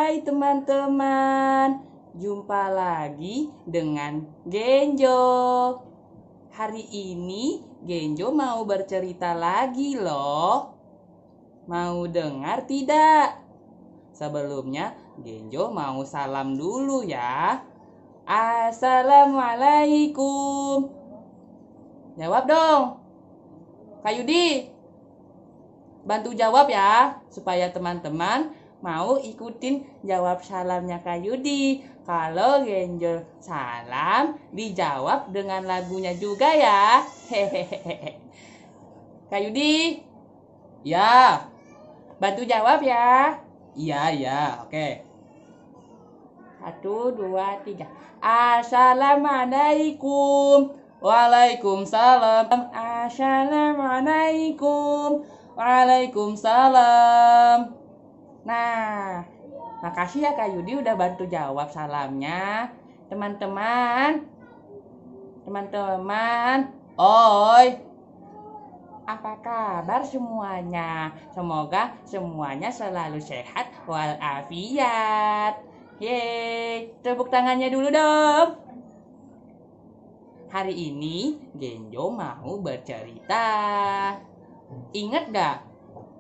Hai teman-teman, jumpa lagi dengan Genjo. Hari ini Genjo mau bercerita lagi loh. Mau dengar tidak? Sebelumnya Genjo mau salam dulu ya. Assalamualaikum. Jawab dong. Kak Yudi, bantu jawab ya, supaya teman-teman mau ikutin jawab salamnya Kak Yudi. Kalau Genjo salam, dijawab dengan lagunya juga ya. Hehehe. Kak Yudi, ya, bantu jawab ya. Iya, oke. 1, 2, 3. Assalamualaikum. Waalaikumsalam. Assalamualaikum. Waalaikumsalam. Nah, makasih ya Kak Yudi udah bantu jawab salamnya. Teman-teman, oi, apa kabar semuanya? Semoga semuanya selalu sehat walafiat. Yeay, tepuk tangannya dulu dong. Hari ini Genjo mau bercerita. Ingat gak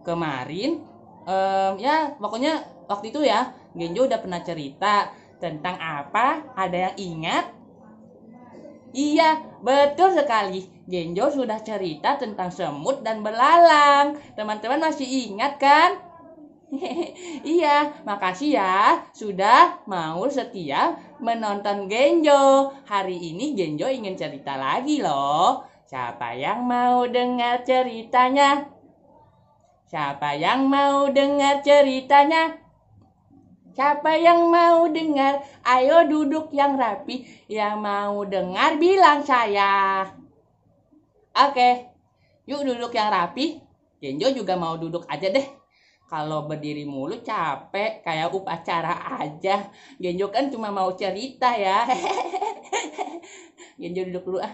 kemarin? Ya pokoknya waktu itu ya Genjo udah pernah cerita tentang apa? Ada yang ingat? Iya, betul sekali. Genjo sudah cerita tentang semut dan belalang. Teman-teman masih ingat kan? Iya, makasih ya sudah mau setia menonton Genjo. Hari ini Genjo ingin cerita lagi loh. Siapa yang mau dengar ceritanya? Siapa yang mau dengar ceritanya? Siapa yang mau dengar? Ayo duduk yang rapi. Yang mau dengar bilang saya. Oke, yuk duduk yang rapi. Genjo juga mau duduk aja deh. Kalau berdiri mulu capek, kayak upacara aja. Genjo kan cuma mau cerita ya. Genjo duduk dulu ah.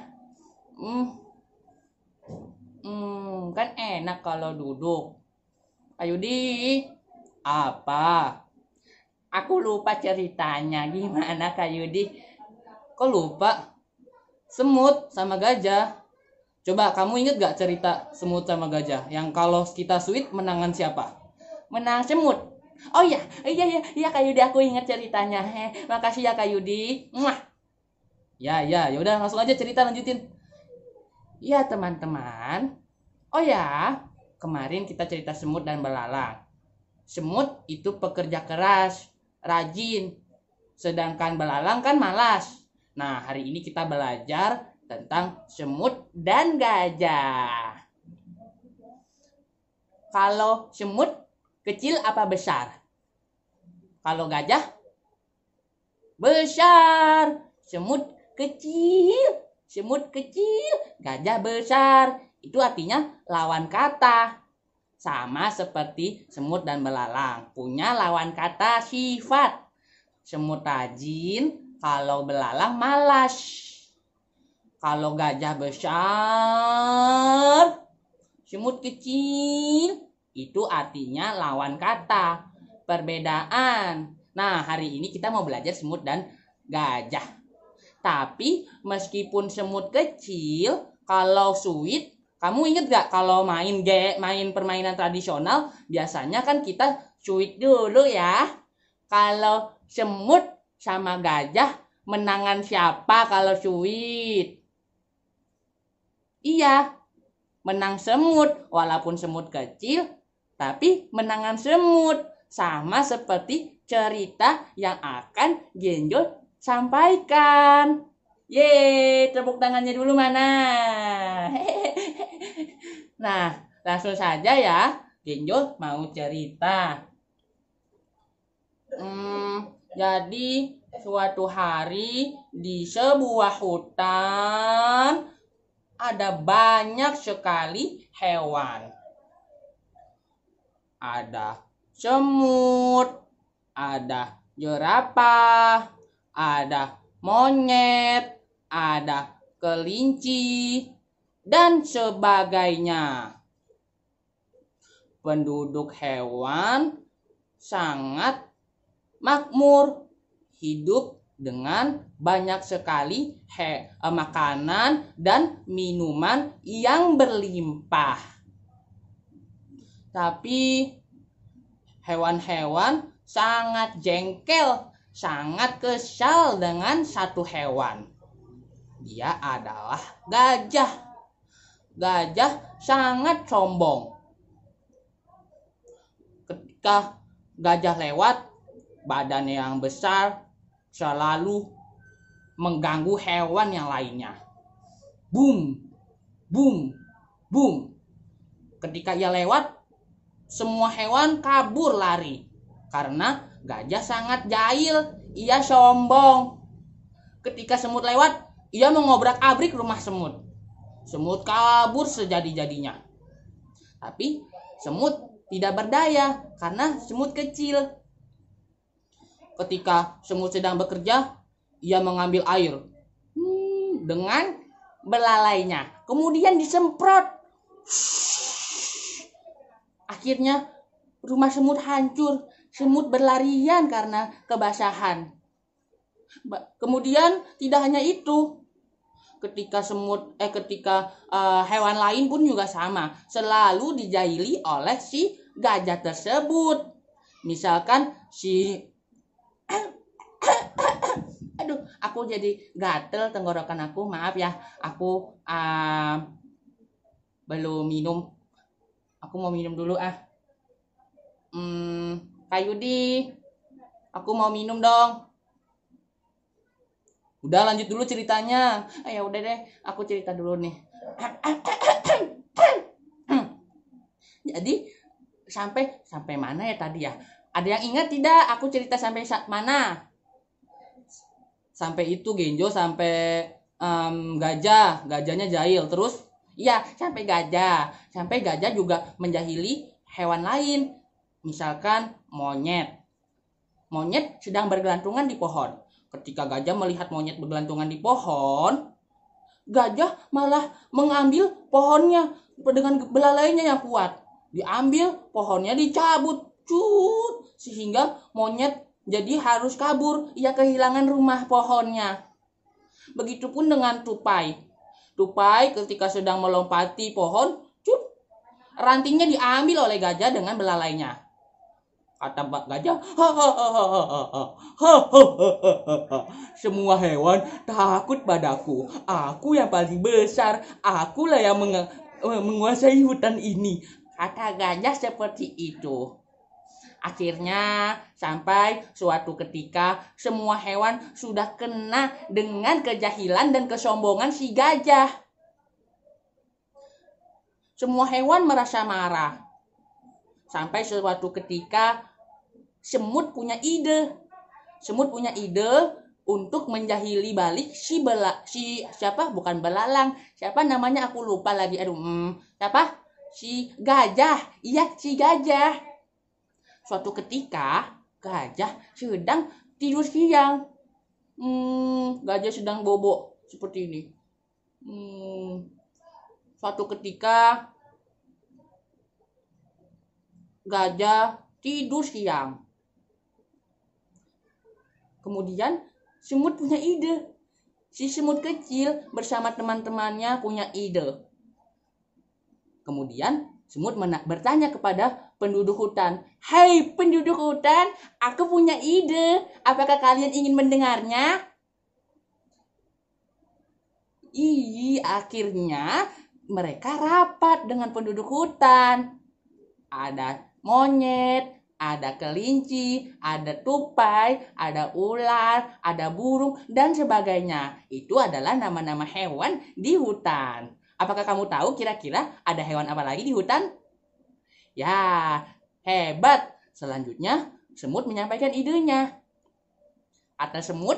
Kan enak kalau duduk. Ayo di. Apa? Aku lupa ceritanya. Gimana Kak Yudi? Kok lupa? Semut sama gajah. Coba kamu inget gak cerita semut sama gajah? Yang kalau kita sweet menangan siapa? Menang semut. Oh iya Kak Yudi, aku ingat ceritanya. Makasih ya Kak Yudi. Muah. Ya udah langsung aja cerita lanjutin. Iya teman-teman. Oh ya, kemarin kita cerita semut dan belalang. Semut itu pekerja keras, rajin. Sedangkan belalang kan malas. Nah, hari ini kita belajar tentang semut dan gajah. Kalau semut kecil apa besar? Kalau gajah besar. Semut kecil, gajah besar. Itu artinya lawan kata. Sama seperti semut dan belalang, punya lawan kata sifat. Semut rajin, kalau belalang malas. Kalau gajah besar, semut kecil, itu artinya lawan kata, perbedaan. Nah, hari ini kita mau belajar semut dan gajah. Tapi meskipun semut kecil, kalau sweet, kamu inget gak kalau main permainan tradisional, biasanya kan kita sweet dulu ya. Kalau semut sama gajah, menangan siapa kalau sweet? Iya, menang semut. Walaupun semut kecil, tapi menangan semut. Sama seperti cerita yang akan Genjo sampaikan. Yeay, tepuk tangannya dulu mana? Nah, langsung saja ya. Genjo mau cerita. Jadi suatu hari di sebuah hutan ada banyak sekali hewan. Ada semut, ada jerapah, ada monyet, ada kelinci, dan sebagainya. Penduduk hewan sangat makmur, hidup dengan banyak sekali makanan dan minuman yang berlimpah. Tapi hewan-hewan sangat jengkel, sangat kesal dengan satu hewan. Dia adalah gajah. Gajah sangat sombong. Ketika gajah lewat, badannya yang besar selalu mengganggu hewan yang lainnya. Boom, boom, boom. Ketika ia lewat, semua hewan kabur lari. Karena gajah sangat jahil, ia sombong. Ketika semut lewat, ia mengobrak-abrik rumah semut. Semut kabur sejadi-jadinya. Tapi semut tidak berdaya karena semut kecil. Ketika semut sedang bekerja, ia mengambil air dengan belalainya. Kemudian disemprot. Akhirnya rumah semut hancur. Semut berlarian karena kebasahan. Kemudian tidak hanya itu. Ketika hewan lain pun juga sama. Selalu dijahili oleh si gajah tersebut. Misalkan aduh, aku jadi gatel tenggorokan aku, maaf ya. Aku belum minum. Aku mau minum dulu Kak Yudi, aku mau minum dong. Udah, lanjut dulu ceritanya. Ya udah deh, aku cerita dulu nih. Jadi sampai mana ya tadi ya? Ada yang ingat tidak? Aku cerita sampai mana? Sampai itu Genjo, sampai gajahnya jahil. Terus ya sampai gajah juga menjahili hewan lain. Misalkan monyet sedang bergelantungan di pohon. Ketika gajah melihat monyet bergelantungan di pohon, gajah malah mengambil pohonnya dengan belalainya yang kuat. Diambil, pohonnya dicabut, sehingga monyet jadi harus kabur. Ia kehilangan rumah pohonnya. Begitupun dengan tupai. Tupai ketika sedang melompati pohon, rantingnya diambil oleh gajah dengan belalainya. Kata gajah, semua hewan takut padaku. Aku yang paling besar. Akulah yang menguasai hutan ini. Kata gajah seperti itu. Akhirnya sampai suatu ketika semua hewan sudah kena dengan kejahilan dan kesombongan si gajah. Semua hewan merasa marah. Sampai suatu ketika semut punya ide untuk menjahili balik siapa namanya, aku lupa lagi. Si gajah. Iya, si gajah. Suatu ketika gajah sedang tidur siang. Gajah sedang bobo seperti ini. Suatu ketika gajah tidur siang. Kemudian semut punya ide. Si semut kecil bersama teman-temannya punya ide. Kemudian semut bertanya kepada penduduk hutan. Hai penduduk hutan, aku punya ide. Apakah kalian ingin mendengarnya? Akhirnya mereka rapat dengan penduduk hutan. Ada monyet, ada kelinci, ada tupai, ada ular, ada burung, dan sebagainya. Itu adalah nama-nama hewan di hutan. Apakah kamu tahu kira-kira ada hewan apa lagi di hutan? Ya, hebat. Selanjutnya, semut menyampaikan idenya. Kata semut,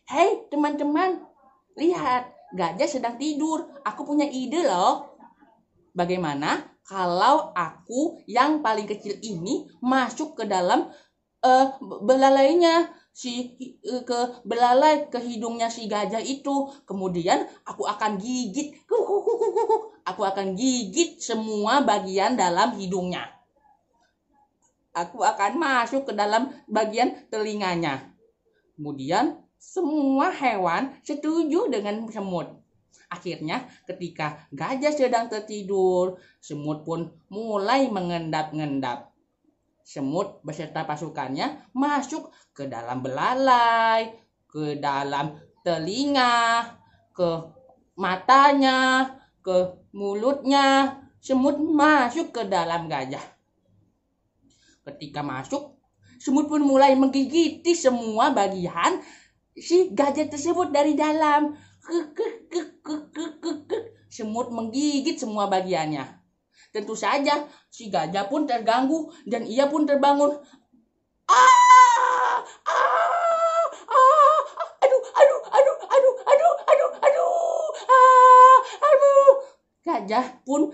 hei teman-teman, lihat, gajah sedang tidur. Aku punya ide loh. Bagaimana kalau aku yang paling kecil ini masuk ke dalam belalainya belalai ke hidungnya si gajah itu. Kemudian aku akan gigit. Aku akan gigit semua bagian dalam hidungnya. aku akan masuk ke dalam bagian telinganya. Kemudian semua hewan setuju dengan semut. Akhirnya ketika gajah sedang tertidur, semut pun mulai mengendap-endap. Semut beserta pasukannya masuk ke dalam belalai, ke dalam telinga, ke matanya, ke mulutnya. Semut masuk ke dalam gajah. Ketika masuk, semut pun mulai menggigiti semua bagian si gajah tersebut dari dalam. Semut menggigit semua bagiannya. Tentu saja si gajah pun terganggu dan ia pun terbangun. Ah! Ah! Ah! Aduh, aduh, aduh, aduh, aduh, aduh, aduh. Ah! Aduh. Gajah pun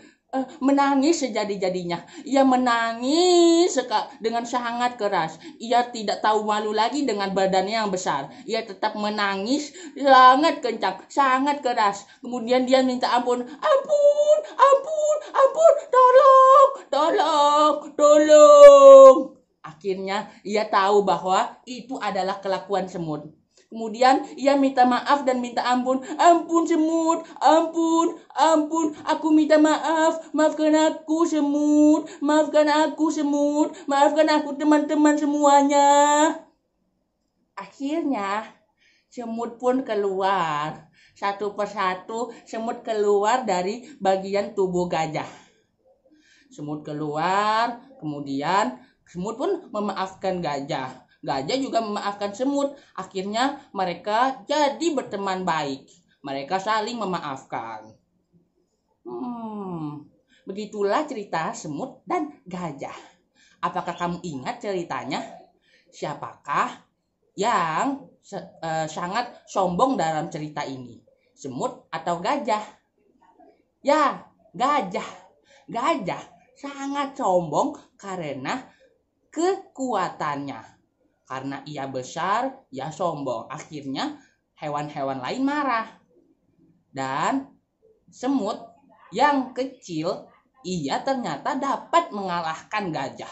menangis sejadi-jadinya. Ia menangis dengan sangat keras. Ia tidak tahu malu lagi dengan badannya yang besar. Ia tetap menangis sangat kencang, sangat keras. Kemudian dia minta ampun. Ampun, ampun, ampun, tolong, tolong, tolong. Akhirnya ia tahu bahwa itu adalah kelakuan semut. Kemudian ia minta maaf dan minta ampun. Ampun semut, ampun, ampun, aku minta maaf. Maafkan aku semut, maafkan aku semut, maafkan aku teman-teman semuanya. Akhirnya semut pun keluar. Satu persatu semut keluar dari bagian tubuh gajah. Semut keluar, kemudian semut pun memaafkan gajah. Gajah juga memaafkan semut. Akhirnya mereka jadi berteman baik. Mereka saling memaafkan. Begitulah cerita semut dan gajah. Apakah kamu ingat ceritanya? Siapakah yang sangat sombong dalam cerita ini? Semut atau gajah? Ya, gajah. Gajah sangat sombong karena kekuatannya. Karena ia besar, ia sombong. Akhirnya hewan-hewan lain marah. Dan semut yang kecil, ia ternyata dapat mengalahkan gajah.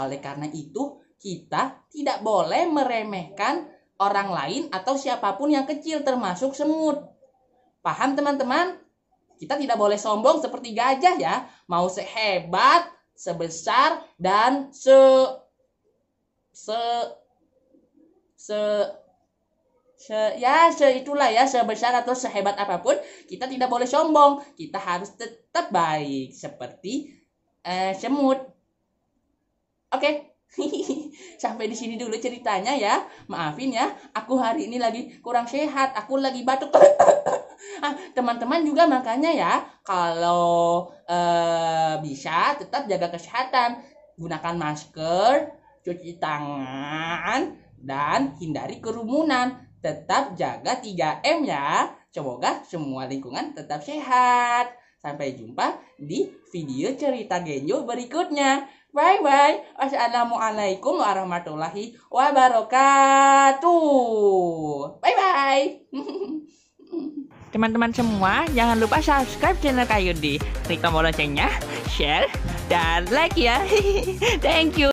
Oleh karena itu, kita tidak boleh meremehkan orang lain atau siapapun yang kecil, termasuk semut. Paham teman-teman? Kita tidak boleh sombong seperti gajah ya. Mau sehebat, sebesar, dan itulah ya, sebesar atau sehebat apapun, kita tidak boleh sombong. Kita harus tetap baik seperti semut. Oke. Sampai di sini dulu ceritanya ya. Maafin ya, aku hari ini lagi kurang sehat, aku lagi batuk. Teman-teman juga makanya ya, kalau bisa tetap jaga kesehatan, gunakan masker, cuci tangan, dan hindari kerumunan. Tetap jaga 3M ya. Semoga semua lingkungan tetap sehat. Sampai jumpa di video cerita Genjo berikutnya. Bye-bye. Wassalamualaikum warahmatullahi wabarakatuh. Bye-bye. Teman-teman semua, jangan lupa subscribe channel Kak Yudi. Klik tombol loncengnya, share, dan like ya. Thank you.